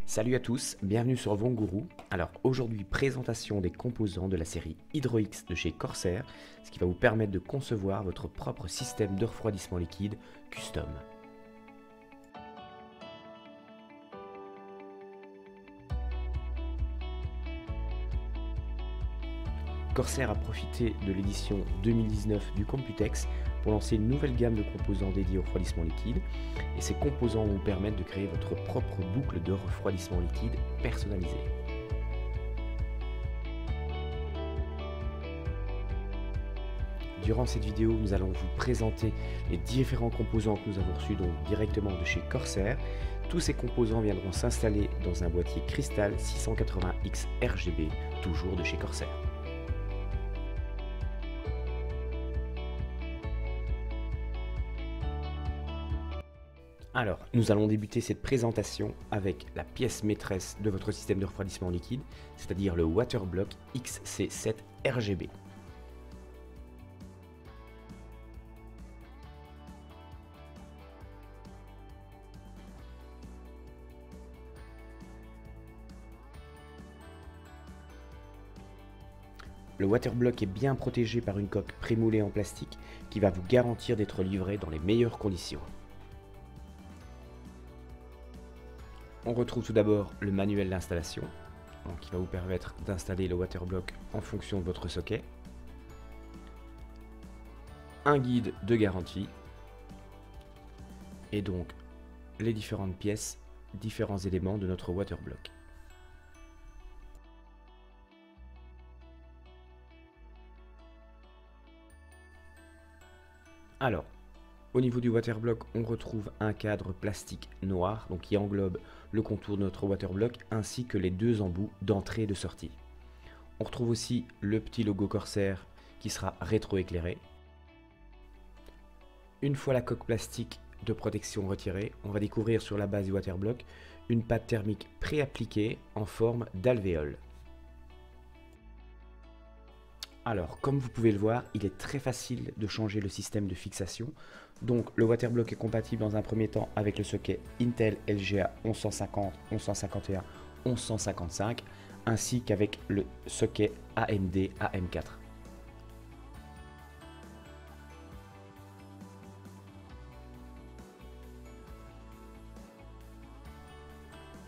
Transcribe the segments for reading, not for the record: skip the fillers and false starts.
Salut à tous, bienvenue sur Vonguru. Alors aujourd'hui, présentation des composants de la série HydroX de chez Corsair, ce qui va vous permettre de concevoir votre propre système de refroidissement liquide custom. Corsair a profité de l'édition 2019 du Computex pour lancer une nouvelle gamme de composants dédiés au refroidissement liquide, et ces composants vont vous permettre de créer votre propre boucle de refroidissement liquide personnalisée. Durant cette vidéo, nous allons vous présenter les différents composants que nous avons reçus donc directement de chez Corsair. Tous ces composants viendront s'installer dans un boîtier Crystal 680X RGB, toujours de chez Corsair. Alors, nous allons débuter cette présentation avec la pièce maîtresse de votre système de refroidissement liquide, c'est-à-dire le Waterblock XC7 RGB. Le Waterblock est bien protégé par une coque prémoulée en plastique qui va vous garantir d'être livré dans les meilleures conditions. On retrouve tout d'abord le manuel d'installation, qui va vous permettre d'installer le Waterblock en fonction de votre socket. Un guide de garantie et donc les différentes pièces, différents éléments de notre Waterblock. Alors, au niveau du Waterblock, on retrouve un cadre plastique noir donc qui englobe le contour de notre Waterblock ainsi que les deux embouts d'entrée et de sortie. On retrouve aussi le petit logo Corsair qui sera rétroéclairé. Une fois la coque plastique de protection retirée, on va découvrir sur la base du Waterblock une pâte thermique pré-appliquée en forme d'alvéole. Alors, comme vous pouvez le voir, il est très facile de changer le système de fixation. Donc, le Waterblock est compatible dans un premier temps avec le socket Intel LGA 1150, 1151, 1155, ainsi qu'avec le socket AMD AM4.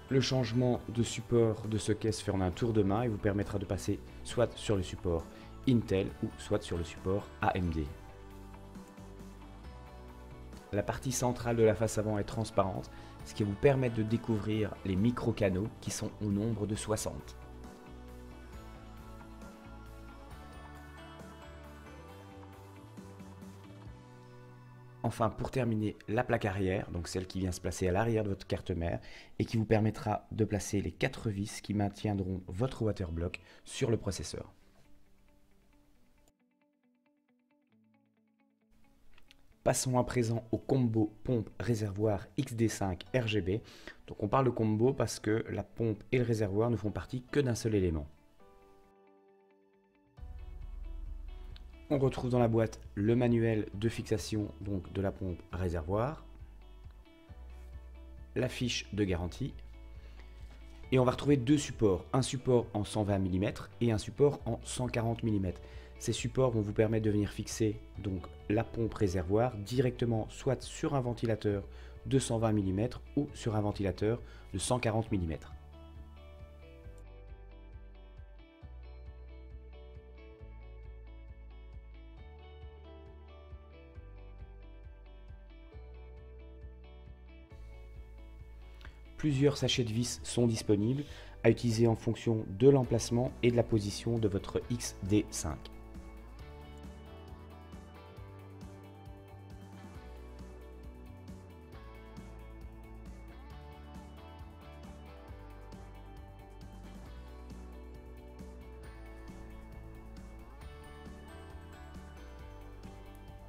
Le changement de support de socket se fait en un tour de main et vous permettra de passer soit sur le support Intel ou soit sur le support AMD. La partie centrale de la face avant est transparente, ce qui vous permet de découvrir les micro-canaux qui sont au nombre de 60. Enfin, pour terminer, la plaque arrière, donc celle qui vient se placer à l'arrière de votre carte mère et qui vous permettra de placer les 4 vis qui maintiendront votre Waterblock sur le processeur. Passons à présent au combo pompe réservoir XD5 RGB. Donc on parle de combo parce que la pompe et le réservoir ne font partie que d'un seul élément. On retrouve dans la boîte le manuel de fixation donc de la pompe réservoir, la fiche de garantie, et on va retrouver deux supports, un support en 120 mm et un support en 140 mm. Ces supports vont vous permettre de venir fixer donc la pompe réservoir directement soit sur un ventilateur de 120 mm ou sur un ventilateur de 140 mm. Plusieurs sachets de vis sont disponibles à utiliser en fonction de l'emplacement et de la position de votre XD5.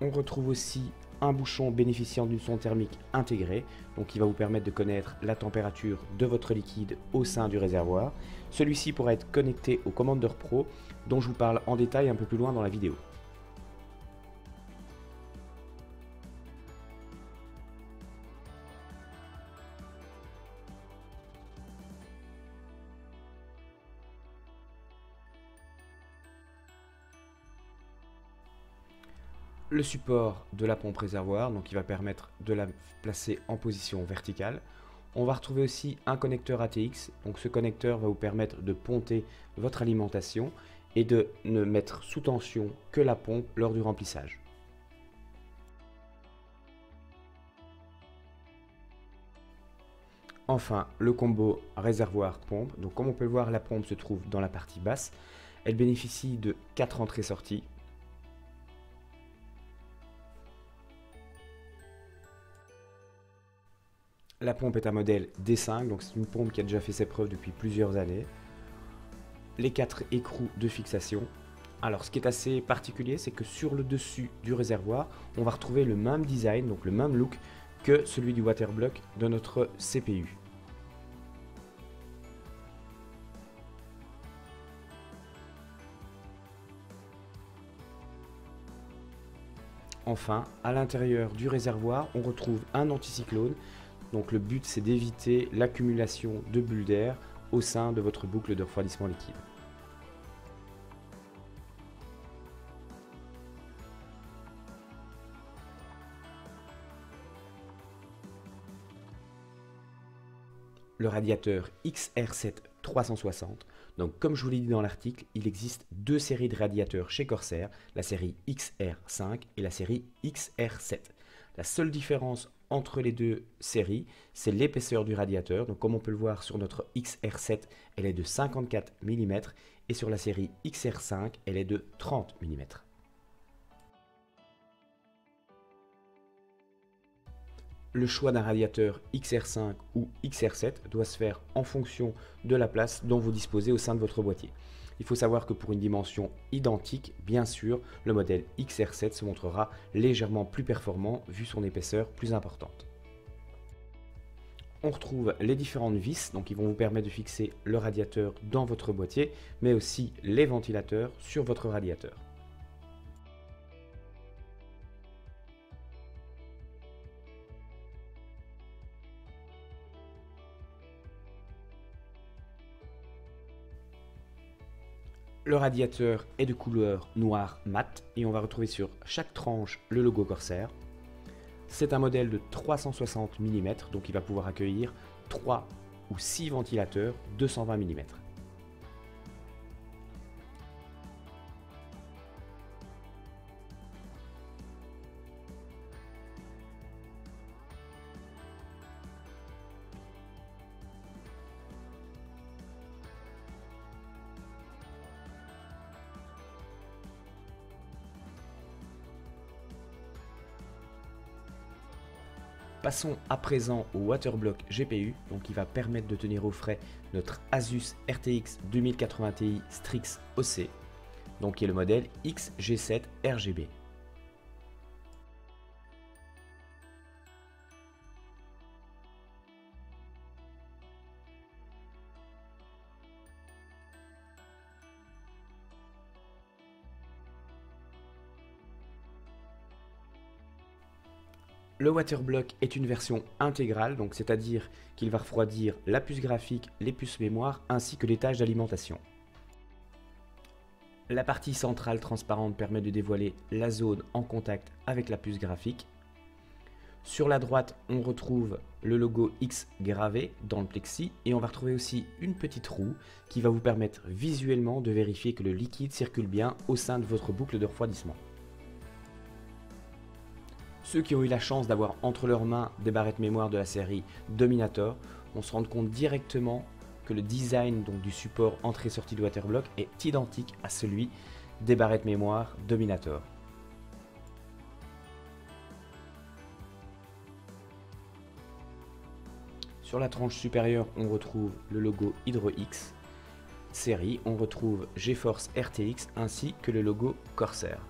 On retrouve aussi un bouchon bénéficiant d'une sonde thermique intégrée, donc qui va vous permettre de connaître la température de votre liquide au sein du réservoir. Celui-ci pourra être connecté au Commander Pro, dont je vous parle en détail un peu plus loin dans la vidéo. le support de la pompe réservoir, donc qui va permettre de la placer en position verticale. On va retrouver aussi un connecteur ATX, donc ce connecteur va vous permettre de ponter votre alimentation et de ne mettre sous tension que la pompe lors du remplissage. Enfin, le combo réservoir-pompe. Donc comme on peut le voir, la pompe se trouve dans la partie basse. Elle bénéficie de 4 entrées-sorties. La pompe est un modèle D5, donc c'est une pompe qui a déjà fait ses preuves depuis plusieurs années. Les 4 écrous de fixation. Alors ce qui est assez particulier, c'est que sur le dessus du réservoir, on va retrouver le même design, donc le même look que celui du waterblock de notre CPU. Enfin, à l'intérieur du réservoir, on retrouve un anticyclone. Donc le but, c'est d'éviter l'accumulation de bulles d'air au sein de votre boucle de refroidissement liquide. Le radiateur XR7 360. Donc comme je vous l'ai dit dans l'article, il existe deux séries de radiateurs chez Corsair, la série XR5 et la série XR7. La seule différence entre les deux séries, c'est l'épaisseur du radiateur. Donc comme on peut le voir sur notre XR7, elle est de 54 mm et sur la série XR5, elle est de 30 mm. Le choix d'un radiateur XR5 ou XR7 doit se faire en fonction de la place dont vous disposez au sein de votre boîtier. Il faut savoir que pour une dimension identique, bien sûr, le modèle XR7 se montrera légèrement plus performant vu son épaisseur plus importante. On retrouve les différentes vis, donc qui vont vous permettre de fixer le radiateur dans votre boîtier, mais aussi les ventilateurs sur votre radiateur. Le radiateur est de couleur noire mat et on va retrouver sur chaque tranche le logo Corsair. C'est un modèle de 360 mm, donc il va pouvoir accueillir 3 ou 6 ventilateurs 220 mm. Passons à présent au waterblock GPU, donc qui va permettre de tenir au frais notre Asus RTX 2080 Ti Strix OC, donc qui est le modèle XG7 RGB. Le waterblock est une version intégrale, donc c'est-à-dire qu'il va refroidir la puce graphique, les puces mémoire ainsi que les tâches d'alimentation. La partie centrale transparente permet de dévoiler la zone en contact avec la puce graphique. Sur la droite, on retrouve le logo X gravé dans le plexi et on va retrouver aussi une petite roue qui va vous permettre visuellement de vérifier que le liquide circule bien au sein de votre boucle de refroidissement. Ceux qui ont eu la chance d'avoir entre leurs mains des barrettes mémoire de la série Dominator vont se rendre compte directement que le design donc, du support entrée-sortie de waterblock est identique à celui des barrettes mémoire Dominator. Sur la tranche supérieure, on retrouve le logo HydroX série, on retrouve GeForce RTX ainsi que le logo Corsair.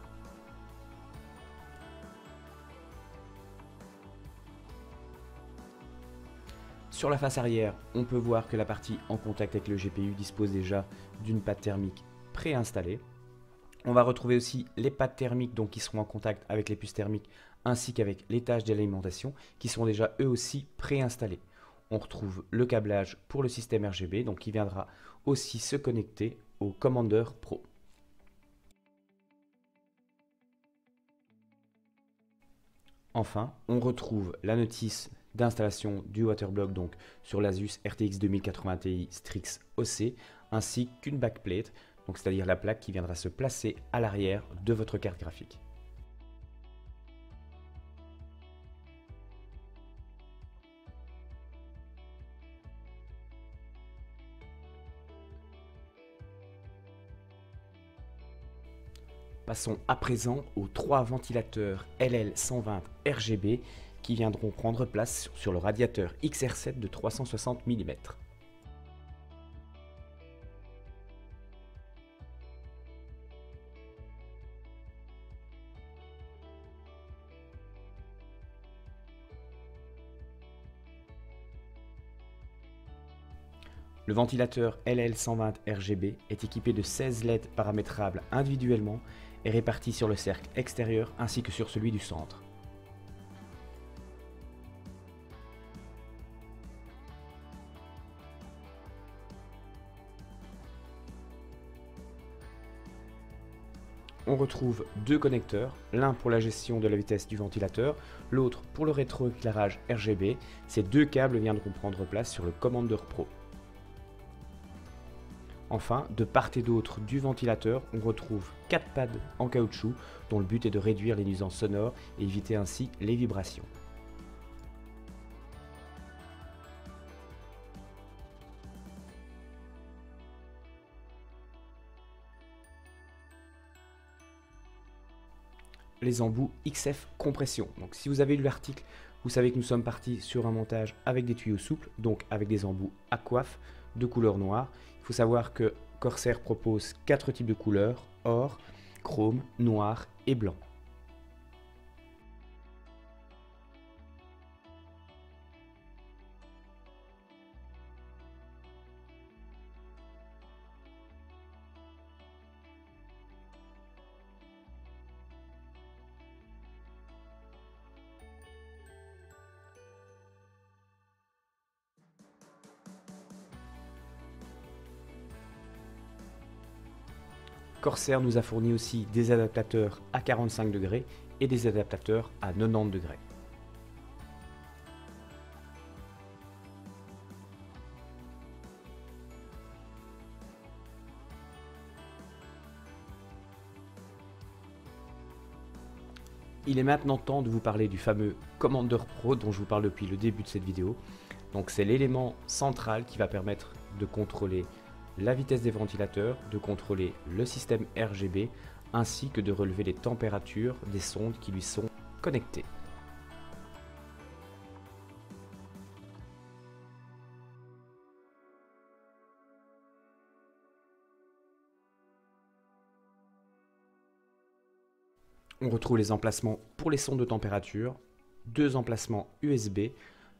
Sur la face arrière, on peut voir que la partie en contact avec le GPU dispose déjà d'une pâte thermique préinstallée. On va retrouver aussi les pattes thermiques donc, qui seront en contact avec les puces thermiques ainsi qu'avec les tâches d'alimentation qui sont déjà eux aussi préinstallés. On retrouve le câblage pour le système RGB donc, qui viendra aussi se connecter au Commander Pro. Enfin, on retrouve la notice d'installation du waterblock donc sur l'Asus RTX 2080 Ti Strix OC ainsi qu'une backplate, donc c'est-à-dire la plaque qui viendra se placer à l'arrière de votre carte graphique. Passons à présent aux 3 ventilateurs LL120 RGB qui viendront prendre place sur le radiateur XR7 de 360 mm. Le ventilateur LL120 RGB est équipé de 16 LED paramétrables individuellement et répartis sur le cercle extérieur ainsi que sur celui du centre. On retrouve 2 connecteurs, l'un pour la gestion de la vitesse du ventilateur, l'autre pour le rétroéclairage RGB. Ces 2 câbles viendront prendre place sur le Commander Pro. Enfin, de part et d'autre du ventilateur, on retrouve 4 pads en caoutchouc dont le but est de réduire les nuisances sonores et éviter ainsi les vibrations. Les embouts XF compression. Donc si vous avez lu l'article, vous savez que nous sommes partis sur un montage avec des tuyaux souples, donc avec des embouts à coiffe de couleur noire. Il faut savoir que Corsair propose 4 types de couleurs, or, chrome, noir et blanc. Corsair nous a fourni aussi des adaptateurs à 45 degrés et des adaptateurs à 90 degrés. Il est maintenant temps de vous parler du fameux Commander Pro dont je vous parle depuis le début de cette vidéo. Donc c'est l'élément central qui va permettre de contrôler la vitesse des ventilateurs, de contrôler le système RGB ainsi que de relever les températures des sondes qui lui sont connectées. On retrouve les emplacements pour les sondes de température, 2 emplacements USB,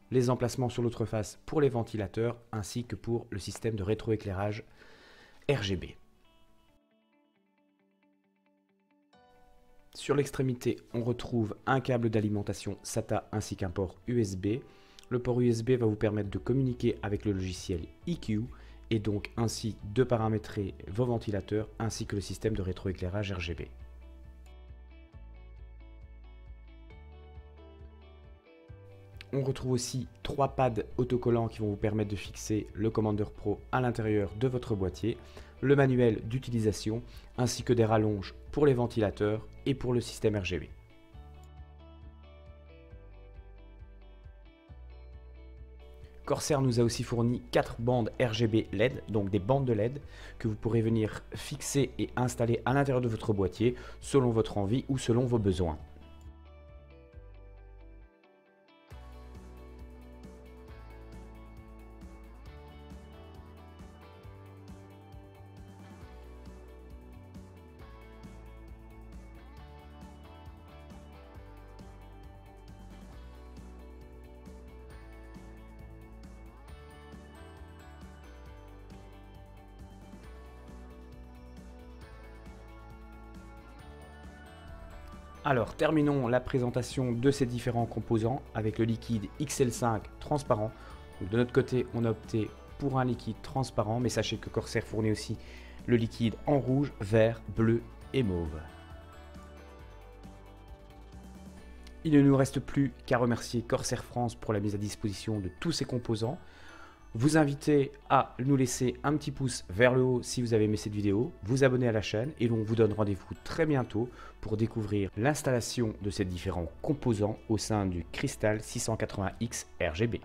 les emplacements sur l'autre face pour les ventilateurs ainsi que pour le système de rétroéclairage RGB. Sur l'extrémité, on retrouve un câble d'alimentation SATA ainsi qu'un port USB. Le port USB va vous permettre de communiquer avec le logiciel EQ et donc ainsi de paramétrer vos ventilateurs ainsi que le système de rétroéclairage RGB. On retrouve aussi 3 pads autocollants qui vont vous permettre de fixer le Commander Pro à l'intérieur de votre boîtier, le manuel d'utilisation ainsi que des rallonges pour les ventilateurs et pour le système RGB. Corsair nous a aussi fourni 4 bandes RGB LED, donc des bandes de LED que vous pourrez venir fixer et installer à l'intérieur de votre boîtier selon votre envie ou selon vos besoins. Alors, terminons la présentation de ces différents composants avec le liquide XL5 transparent. Donc, de notre côté, on a opté pour un liquide transparent, mais sachez que Corsair fournit aussi le liquide en rouge, vert, bleu et mauve. Il ne nous reste plus qu'à remercier Corsair France pour la mise à disposition de tous ces composants. Vous inviter à nous laisser un petit pouce vers le haut si vous avez aimé cette vidéo, vous abonner à la chaîne et l'on vous donne rendez-vous très bientôt pour découvrir l'installation de ces différents composants au sein du Crystal 680X RGB.